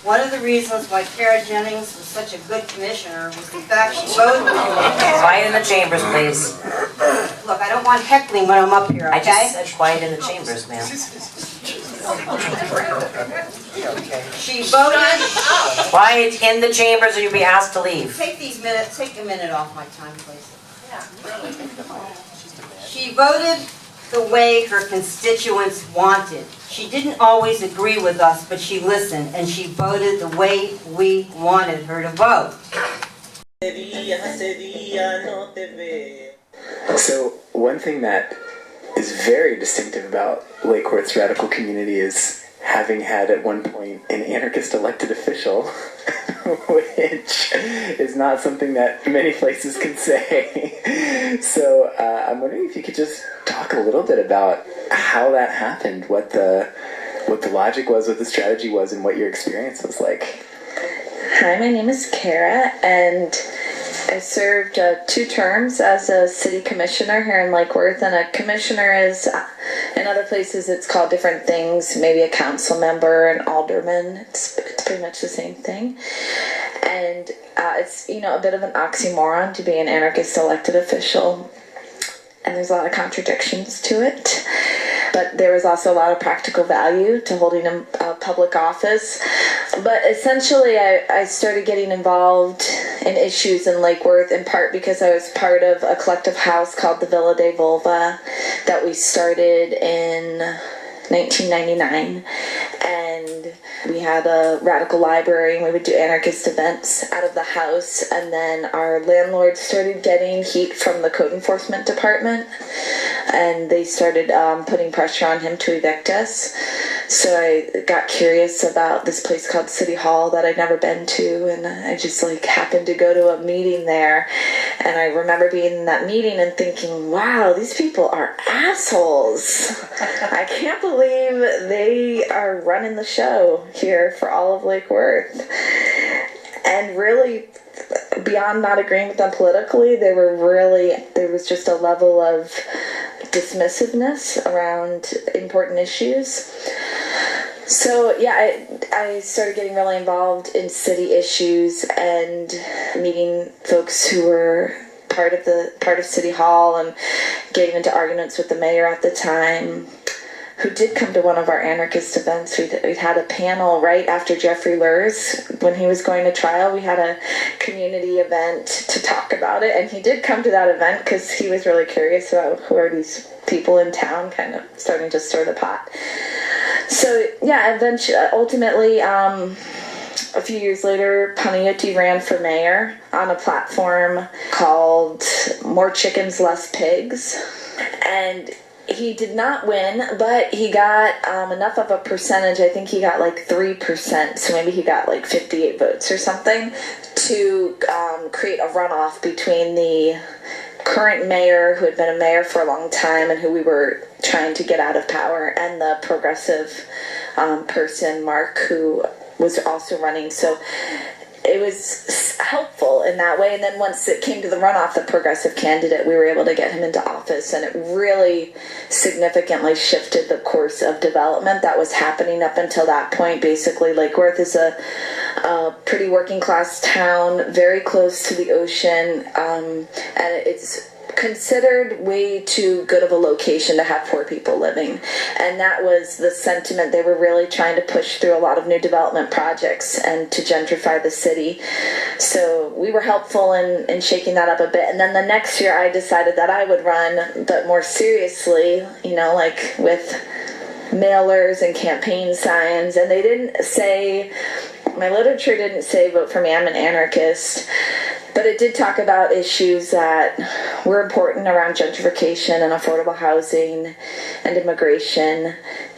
One of the reasons why Kara Jennings was such a good commissioner was the fact she voted. Quiet in the chambers, please. Look, I don't want heckling when I'm up here, okay? I just said quiet in the chambers, ma'am. She voted. Quiet in the chambers or you'll be asked to leave. Take a minute off my time, please. She voted the way her constituents wanted. She didn't always agree with us, but she listened, and she voted the way we wanted her to vote. So one thing that is very distinctive about Lake Worth's radical community is having had at one point an anarchist elected official, which is not something that many places can say. So I'm wondering if you could just talk a little bit about how that happened, what the logic was, what the strategy was, and what your experience was like. Hi, my name is Kara, and I served 2 terms as a city commissioner here in Lake Worth, and a commissioner is, in other places it's called different things, maybe a council member, an alderman, it's pretty much the same thing. And it's, a bit of an oxymoron to be an anarchist elected official, and there's a lot of contradictions to it. But there was also a lot of practical value to holding a public office. But essentially, I started getting involved in issues in Lake Worth, in part because I was part of a collective house called the Villa de Volva that we started in 1999. And we had a radical library, and we would do anarchist events out of the house. And then our landlord started getting heat from the code enforcement department, and they started putting pressure on him to evict us. So I got curious about this place called City Hall that I'd never been to, and I just happened to go to a meeting there. And I remember being in that meeting and thinking, wow, these people are assholes. I can't believe they are running the show here for all of Lake Worth. And really, beyond not agreeing with them politically, there was just a level of dismissiveness around important issues. So yeah, I started getting really involved in city issues and meeting folks who were part of City Hall, and getting into arguments with the mayor at the time, who did come to one of our anarchist events. We'd had a panel right after Jeffrey Luers, when he was going to trial. We had a community event to talk about it, and he did come to that event because he was really curious about who are these people in town, kind of starting to stir the pot. So yeah, ultimately, a few years later, Panayoti ran for mayor on a platform called More Chickens, Less Pigs. And he did not win, but he got enough of a percentage. I think he got 3%, so maybe he got 58 votes or something, to create a runoff between the current mayor, who had been a mayor for a long time and who we were trying to get out of power, and the progressive person, Mark, who was also running. So it was helpful in that way. And then once it came to the runoff, the progressive candidate, we were able to get him into office, and it really significantly shifted the course of development that was happening up until that point. Basically, Lake Worth is a pretty working class town, very close to the ocean, and it's considered way too good of a location to have poor people living. And that was the sentiment. They were really trying to push through a lot of new development projects and to gentrify the city. So we were helpful in shaking that up a bit. And then the next year I decided that I would run, but more seriously, with mailers and campaign signs. And they didn't say, my literature didn't say vote for me, I'm an anarchist. But it did talk about issues that were important around gentrification and affordable housing and immigration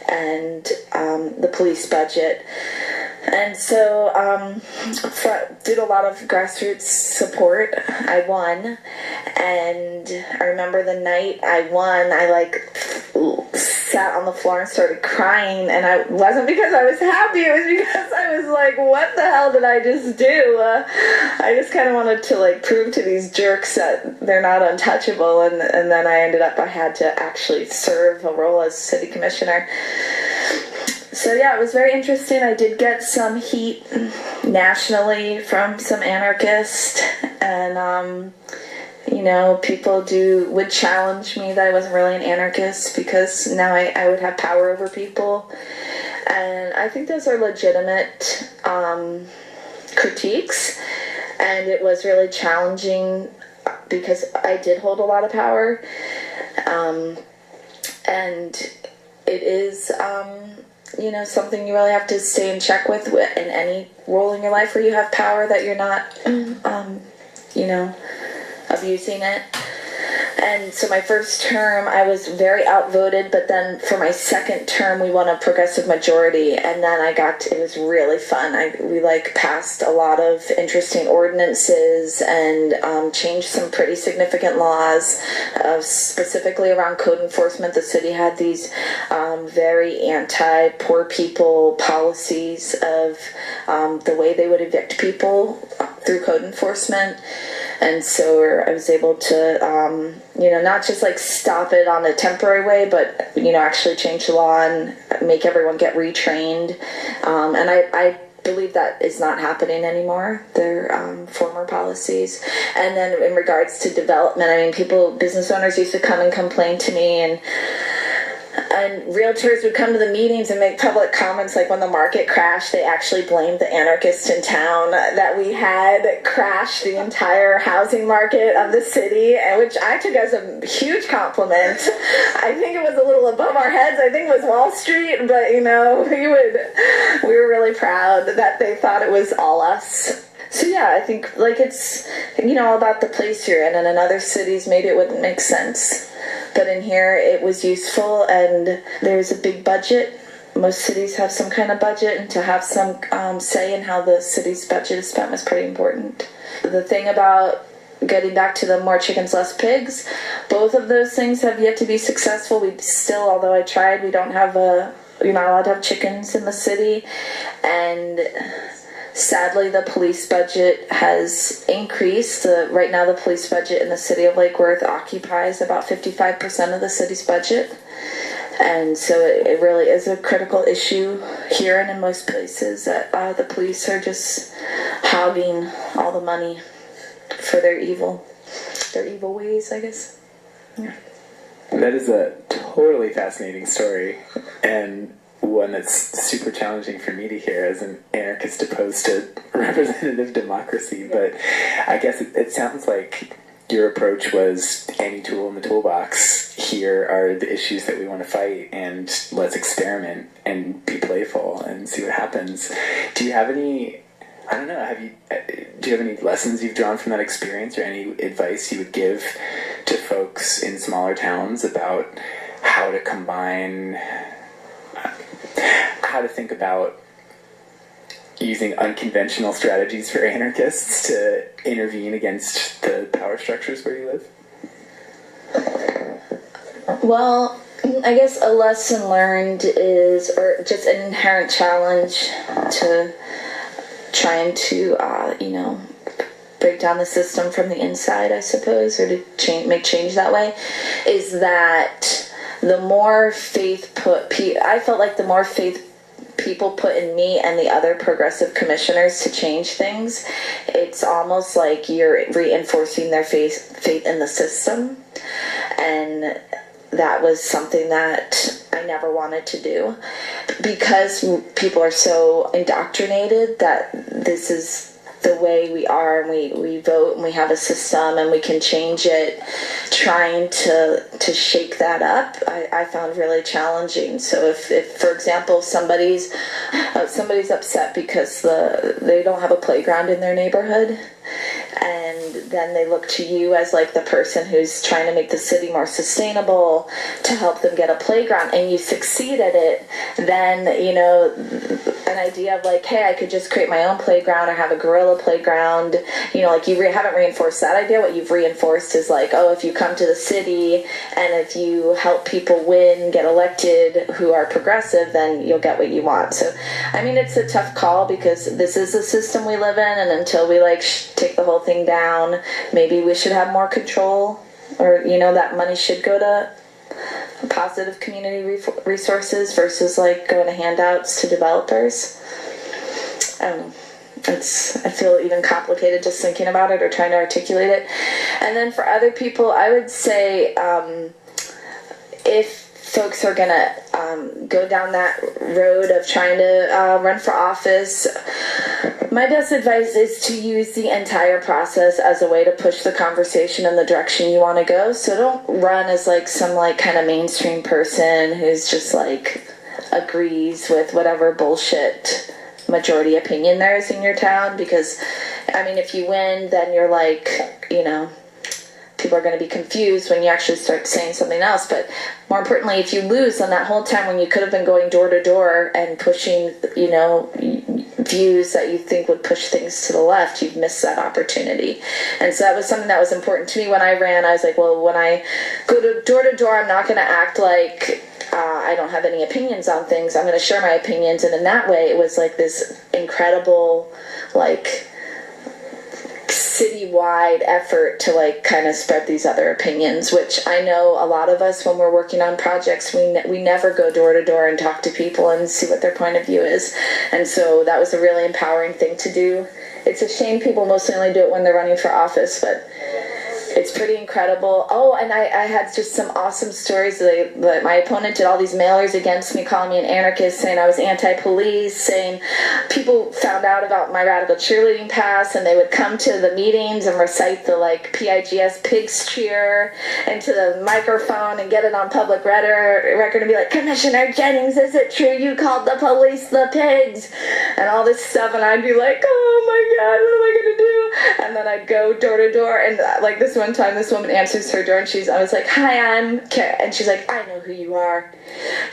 and the police budget. And so did a lot of grassroots support. I won. And I remember the night I won, I sat on the floor and started crying. And it wasn't because I was happy, it was because I was like, what the hell did I just do? I just kind of wanted to prove to these jerks that they're not untouchable. And then I had to actually serve a role as city commissioner. So yeah, it was very interesting. I did get some heat nationally from some anarchists, and people would challenge me that I wasn't really an anarchist because now I would have power over people, and I think those are legitimate critiques, and it was really challenging because I did hold a lot of power, and it is something you really have to stay in check with in any role in your life where you have power, that you're not abusing it. And so my first term, I was very outvoted, but then for my second term, we won a progressive majority, and then it was really fun. We passed a lot of interesting ordinances and changed some pretty significant laws, specifically around code enforcement. The city had these very anti-poor people policies of the way they would evict people through code enforcement. And so I was able to, not just stop it on a temporary way, but, actually change the law and make everyone get retrained. And I believe that is not happening anymore. They're former policies. And then in regards to development, business owners used to come and complain to me, and realtors would come to the meetings and make public comments like when the market crashed, they actually blamed the anarchists in town that we had crashed the entire housing market of the city, and which I took as a huge compliment. I think it was a little above our heads. I think it was Wall Street, but we were really proud that they thought it was all us. So yeah, I think it's all about the place you're in, and in other cities maybe it wouldn't make sense. But in here, it was useful, and there's a big budget. Most cities have some kind of budget, and to have some say in how the city's budget is spent was pretty important. The thing about getting back to the more chickens, less pigs, both of those things have yet to be successful. We still, although I tried, you're not allowed to have chickens in the city, and sadly, the police budget has increased. Right now, the police budget in the city of Lake Worth occupies about 55% of the city's budget. And so it really is a critical issue here and in most places that the police are just hogging all the money for their evil ways, I guess. Yeah. That is a totally fascinating story, and one that's super challenging for me to hear as an anarchist opposed to representative democracy. But I guess it sounds like your approach was any tool in the toolbox. Here are the issues that we want to fight, and let's experiment and be playful and see what happens. Do you have any, do you have any lessons you've drawn from that experience, or any advice you would give to folks in smaller towns about how to combine, how to think about using unconventional strategies for anarchists to intervene against the power structures where you live? Well, I guess a lesson learned is, or just an inherent challenge to trying to, break down the system from the inside, I suppose, or to make change that way, is that the more faith I felt like the more faith people put in me and the other progressive commissioners to change things, it's almost like you're reinforcing their faith in the system. And that was something that I never wanted to do, because people are so indoctrinated that this is the way we are, and we vote, and we have a system, and we can change it. Trying to shake that up, I found really challenging. So if for example, somebody's upset because they don't have a playground in their neighborhood, and then they look to you as like the person who's trying to make the city more sustainable to help them get a playground, and you succeed at it, then an idea of like, hey, I could just create my own playground or have a guerrilla playground, like you haven't reinforced that idea. What you've reinforced is like, oh, if you come to the city and if you help people win, get elected who are progressive, then you'll get what you want. So it's a tough call, because this is the system we live in, and until we take the whole thing down, maybe we should have more control, or that money should go to positive community resources versus like going to handouts to developers. I feel even complicated just thinking about it or trying to articulate it. And then for other people, I would say if folks are gonna go down that road of trying to run for office, my best advice is to use the entire process as a way to push the conversation in the direction you want to go. So don't run as like some like kind of mainstream person who's just like agrees with whatever bullshit majority opinion there is in your town, because I mean, if you win, then you're like, you know, people are going to be confused when you actually start saying something else. But more importantly, if you lose, then that whole time when you could have been going door to door and pushing, you know, views that you think would push things to the left, you've missed that opportunity. And so that was something that was important to me when I ran. I was like, well, when I go to door, I'm not going to act like I don't have any opinions on things. I'm going to share my opinions. And in that way, it was like this incredible, like, citywide effort to like kind of spread these other opinions, which I know a lot of us, when we're working on projects, we never go door to door and talk to people and see what their point of view is. And so that was a really empowering thing to do. It's a shame people mostly only do it when they're running for office, but it's pretty incredible. Oh, and I had just some awesome stories. My opponent did all these mailers against me, calling me an anarchist, saying I was anti-police, saying people found out about my radical cheerleading past, and they would come to the meetings and recite the like PIGS pigs cheer into the microphone and get it on public record and be like, Commissioner Jennings, is it true you called the police the pigs? And all this stuff, and I'd be like, oh my God, what am I going to do? And then I'd go door to door, and like this one time, this woman answers her door, and I was like, hi, I'm Kara. And she's like, I know who you are.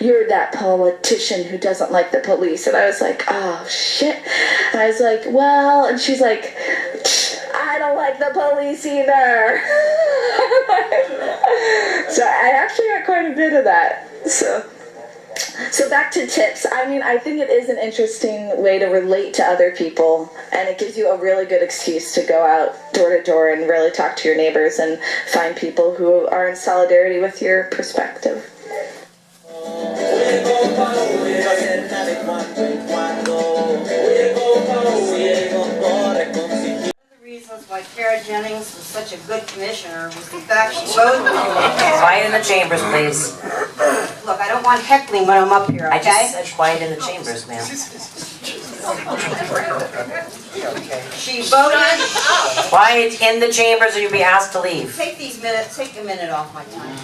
You're that politician who doesn't like the police. And I was like, oh, shit. And I was like, well, and she's like, I don't like the police either. So I actually got quite a bit of that. So back to tips. I mean, I think it is an interesting way to relate to other people, and it gives you a really good excuse to go out door to door and really talk to your neighbors and find people who are in solidarity with your perspective. Why Kara Jennings was such a good commissioner was the fact she voted. Quiet in the chambers, please. Look, I don't want heckling when I'm up here, okay? I just said quiet in the chambers, ma'am. She voted. Quiet in the chambers or you'll be asked to leave. Take a minute off my time.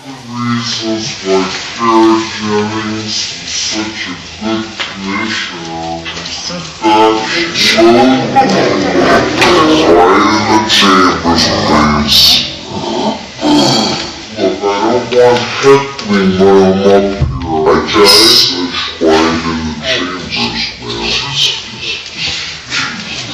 Reasons why Kara Jennings was such a good commissioner was the fact she voted. Quiet in the chambers, please. Look, I don't want heckling when I'm up here, okay? Quiet in the chambers, please. Quiet in the chambers or you'll be asked to leave. Take a minute off my time, please.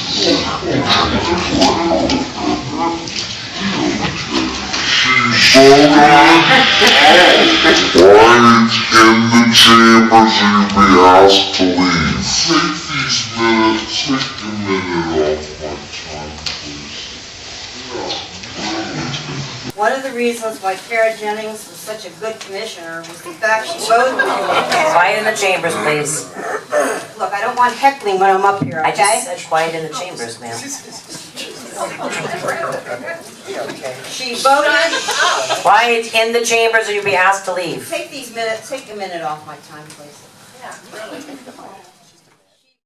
One of the reasons why Kara Jennings was such a good commissioner was the fact she voted. Quiet in the chambers, please. Look, I don't want heckling when I'm up here, okay? I just said quiet in the chambers, ma'am. She voted. Quiet in the chambers or you'll be asked to leave. Take a minute off my time, please.